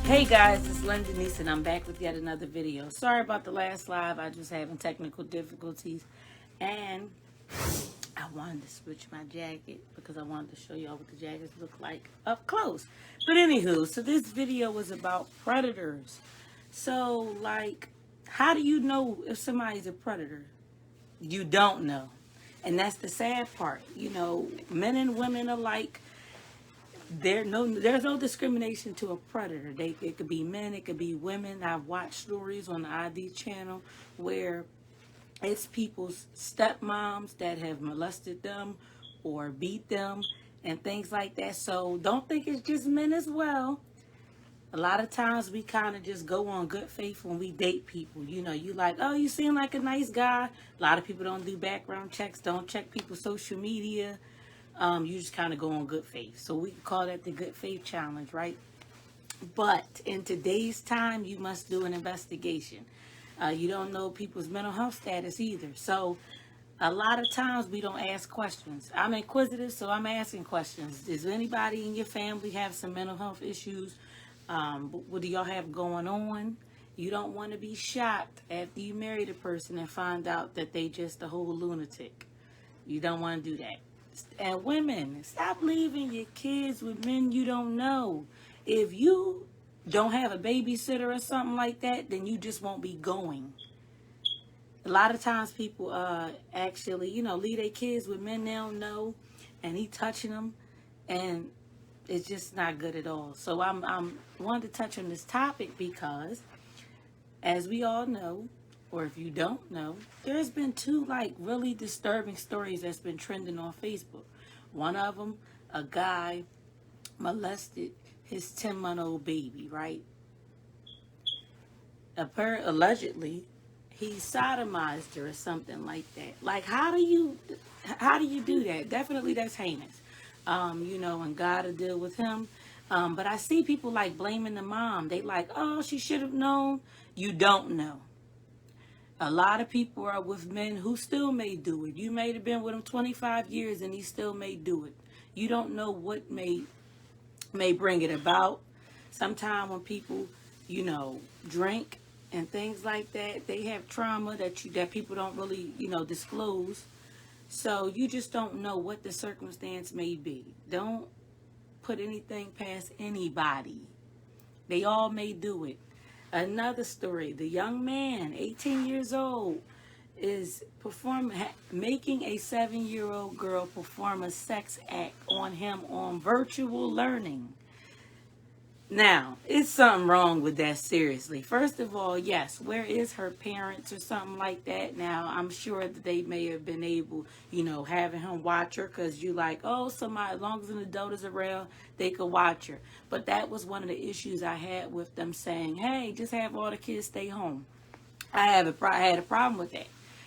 Hey guys, it's Linda Denise and I'm back with yet another video. Sorry about the last live, I just having technical difficulties and I wanted to switch my jacket because I wanted to show y'all what the jackets look like up close. But anywho, so this video was about predators. So like, how do you know if somebody's a predator? You don't know. And that's the sad part. You know, men and women alike, there's no discrimination to a predator. It could be men, it could be women. I've watched stories on the ID channel where it's people's stepmoms that have molested them or beat them and things like that. So don't think it's just men as well. A lot of times we kind of just go on good faith when we date people. You know, you like, oh, you seem like a nice guy. A lot of people don't do background checks, don't check people's social media. You just kind of go on good faith. So we call that the good faith challenge, right? But in today's time, you must do an investigation. You don't know people's mental health status either. So a lot of times we don't ask questions. I'm inquisitive, so I'm asking questions. Does anybody in your family have some mental health issues? What do y'all have going on? You don't want to be shocked after you married a person and find out that they just a whole lunatic. You don't want to do that. And women, stop leaving your kids with men you don't know. If you don't have a babysitter or something like that, then you just won't be going. A lot of times people actually, leave their kids with men they don't know, and he touching them, and it's just not good at all. So I'm wanted to touch on this topic because, as we all know, or if you don't know, there's been two really disturbing stories that's been trending on Facebook. One of them, a guy molested his 10-month-old baby, right? Allegedly, he sodomized her or something like that. Like, how do you do that? Definitely that's heinous. And God will deal with him. But I see people blaming the mom. They oh, she should have known. You don't know. A lot of people are with men who still may do it. You may have been with him 25 years and he still may do it. You don't know what may bring it about. Sometimes when people, drink and things like that, they have trauma that people don't really, disclose. So you just don't know what the circumstance may be. Don't put anything past anybody. They all may do it. Another story, the young man, 18 years old, is making a 7-year-old girl perform a sex act on him on virtual learning. Now, it's something wrong with that, seriously. First of all, yes, where is her parents or something like that? Now, I'm sure that they may have been able, having him watch her because you somebody, as long as an adult is around, they could watch her. But that was one of the issues I had with them saying, hey, just have all the kids stay home. I had a problem with that.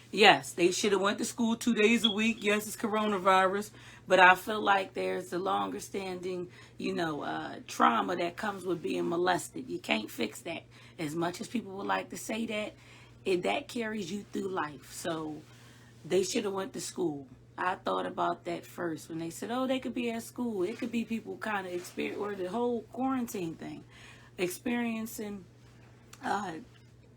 Yes, they should have went to school 2 days a week. Yes, it's coronavirus. But I feel like there's a longer standing, trauma that comes with being molested. You can't fix that. As much as people would like to say that, that carries you through life. So they should have went to school. I thought about that first when they said, oh, they could be at school. It could be people kind of experience, or the whole quarantine thing, experiencing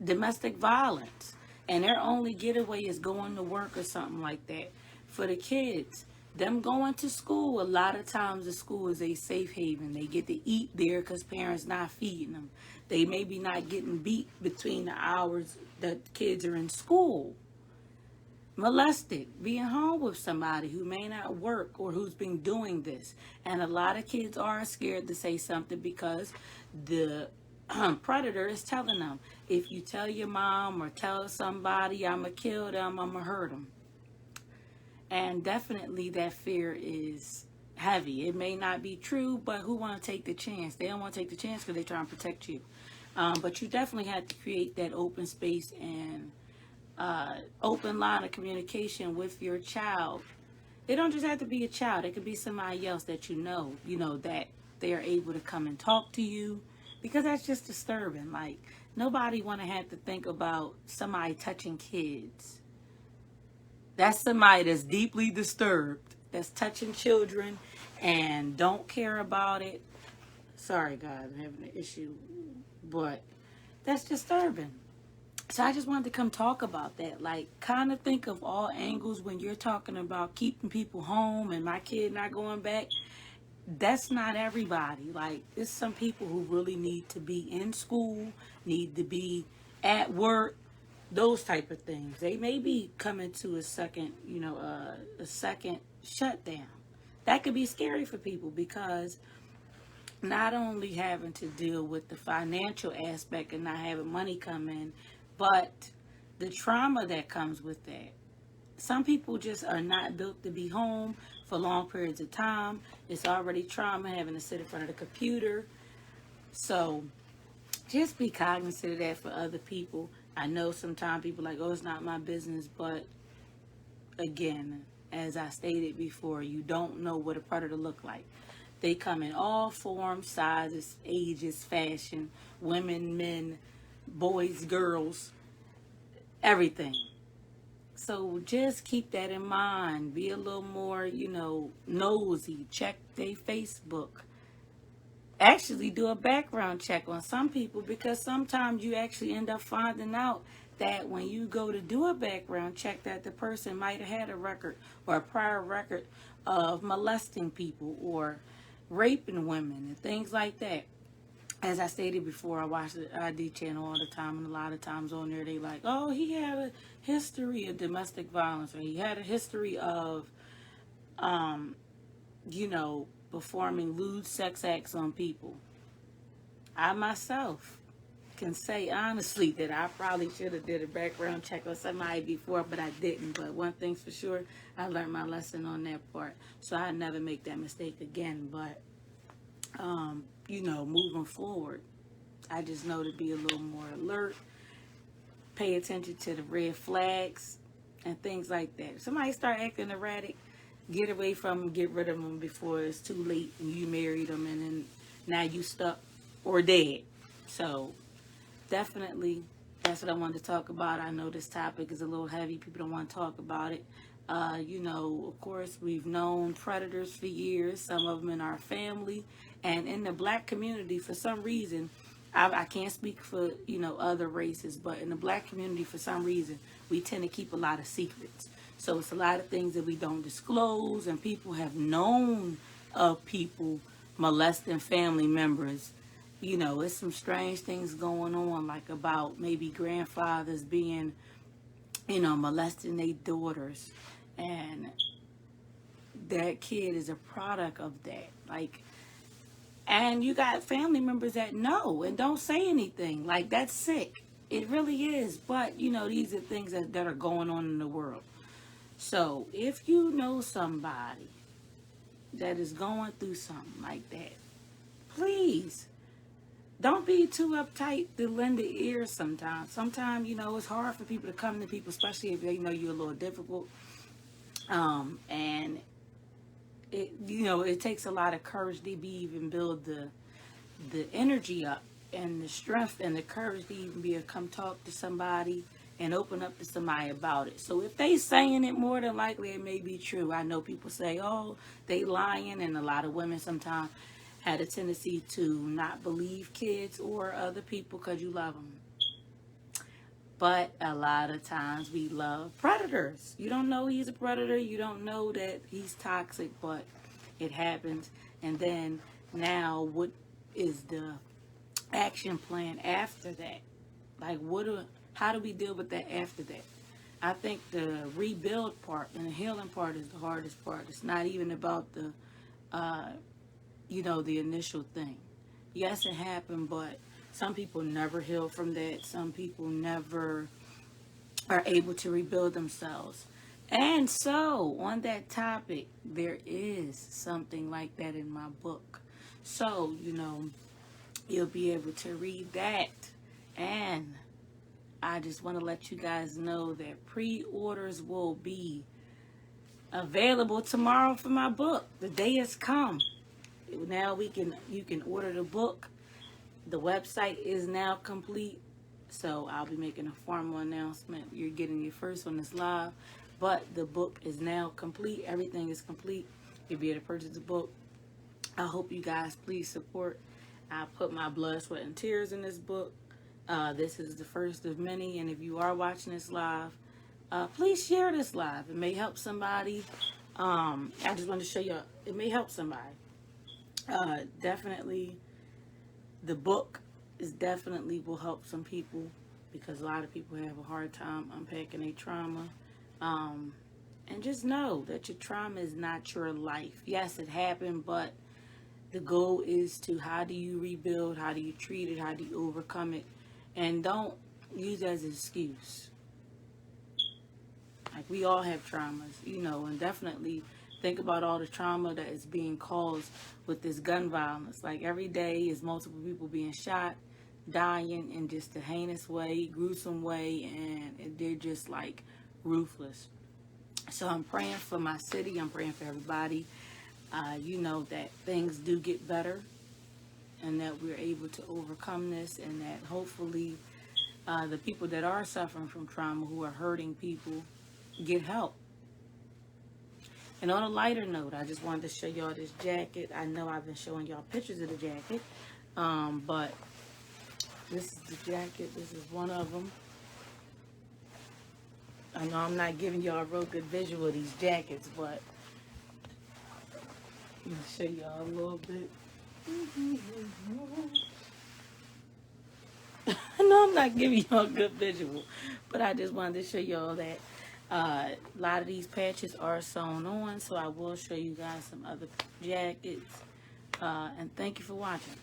domestic violence. And their only getaway is going to work or something like that. For the kids, them going to school, a lot of times the school is a safe haven. They get to eat there because parents not feeding them. They maybe not getting beat between the hours that kids are in school. Molested, being home with somebody who may not work or who's been doing this. And a lot of kids are scared to say something because the predator is telling them, if you tell your mom or tell somebody, I'm going to kill them, I'm going to hurt them. And definitely that fear is heavy. It may not be true, but who want to take the chance? They don't want to take the chance because they're trying to protect you. But you definitely have to create that open space and open line of communication with your child. It don't just have to be a child. It could be somebody else that that they're able to come and talk to you. Because that's just disturbing. Nobody want to have to think about somebody touching kids. That's somebody that's deeply disturbed, that's touching children and don't care about it. Sorry, guys, I'm having an issue, but that's disturbing. So I just wanted to come talk about that. Like, kind of think of all angles when you're talking about keeping people home and my kid not going back. That's not everybody. Like, there's some people who really need to be in school, need to be at work, those type of things. They may be coming to a second, a second shutdown. That could be scary for people because not only having to deal with the financial aspect and not having money come in, but the trauma that comes with that. Some people just are not built to be home for long periods of time. It's already trauma having to sit in front of the computer. So just be cognizant of that for other people. I know sometimes people are like, oh, it's not my business. But again, as I stated before, you don't know what a predator look like. They come in all forms, sizes, ages, fashion, women, men, boys, girls, everything. So just keep that in mind. Be a little more, nosy. Check their Facebook. Actually do a background check on some people because sometimes you actually end up finding out that when you go to do a background check that the person might have had a record or a prior record of molesting people or raping women and things like that. As I stated before, I watch the ID channel all the time, and a lot of times on there they like, oh, he had a history of domestic violence, or he had a history of, performing lewd sex acts on people. I myself can say honestly that I probably should have did a background check on somebody before, but I didn't. But one thing's for sure, I learned my lesson on that part, so I never make that mistake again. But moving forward, I just know to be a little more alert, pay attention to the red flags and things like that. If somebody start acting erratic, get away from them, get rid of them before it's too late and you married them and then now you stuck or dead. So definitely, that's what I wanted to talk about. I know this topic is a little heavy. People don't want to talk about it. Of course, we've known predators for years, some of them in our family. And in the black community, for some reason, I can't speak for, other races, but in the black community, for some reason, we tend to keep a lot of secrets. So it's a lot of things that we don't disclose, and people have known of people molesting family members. It's some strange things going on, like about maybe grandfathers being, molesting their daughters. And that kid is a product of that. And you got family members that know and don't say anything. Like, that's sick. It really is. But, these are things that are going on in the world. So, if you know somebody that is going through something like that, please don't be too uptight to lend an ear sometimes. Sometimes, it's hard for people to come to people, especially if they know you're a little difficult. And it takes a lot of courage to even build the energy up and the strength and the courage to even be able to come talk to somebody and open up to somebody about it. So if they saying it, more than likely it may be true. I know people say, oh, they lying, and a lot of women sometimes had a tendency to not believe kids or other people because you love them. But a lot of times we love predators. You don't know he's a predator. You don't know that he's toxic, but it happens. And then now what is the action plan after that? Like, how do we deal with that after that? I think the rebuild part and the healing part is the hardest part. It's not even about the initial thing. Yes, it happened, but some people never heal from that. Some people never are able to rebuild themselves. And so, on that topic, there is something like that in my book. So, you'll be able to read that. And I just want to let you guys know that pre-orders will be available tomorrow for my book. The day has come. Now you can order the book. The website is now complete, so I'll be making a formal announcement. You're getting your first one that's live, but the book is now complete. Everything is complete. You'll be able to purchase the book. I hope you guys please support I put my blood, sweat, and tears in this book. This is the first of many, and if you are watching this live, please share this live. It may help somebody. I just want to show you, it may help somebody. Definitely, the book is definitely will help some people, because a lot of people have a hard time unpacking their trauma. And just know that your trauma is not your life. Yes, it happened, but the goal is to, how do you rebuild? How do you treat it? How do you overcome it? And don't use it as an excuse. Like, we all have traumas, you know, and definitely think about all the trauma that is being caused with this gun violence. Like, every day is multiple people being shot, dying in just a heinous way, gruesome way, and they're just like ruthless. So I'm praying for my city. I'm praying for everybody. You know, that things do get better, and that we're able to overcome this, and that hopefully the people that are suffering from trauma, who are hurting people, get help. And on a lighter note, I just wanted to show y'all this jacket. I know I've been showing y'all pictures of the jacket, but this is the jacket. This is one of them. I know I'm not giving y'all a real good visual of these jackets, but let me show y'all a little bit. I know I'm not giving y'all a good visual, but I just wanted to show y'all that a lot of these patches are sewn on, so I will show you guys some other jackets. And thank you for watching.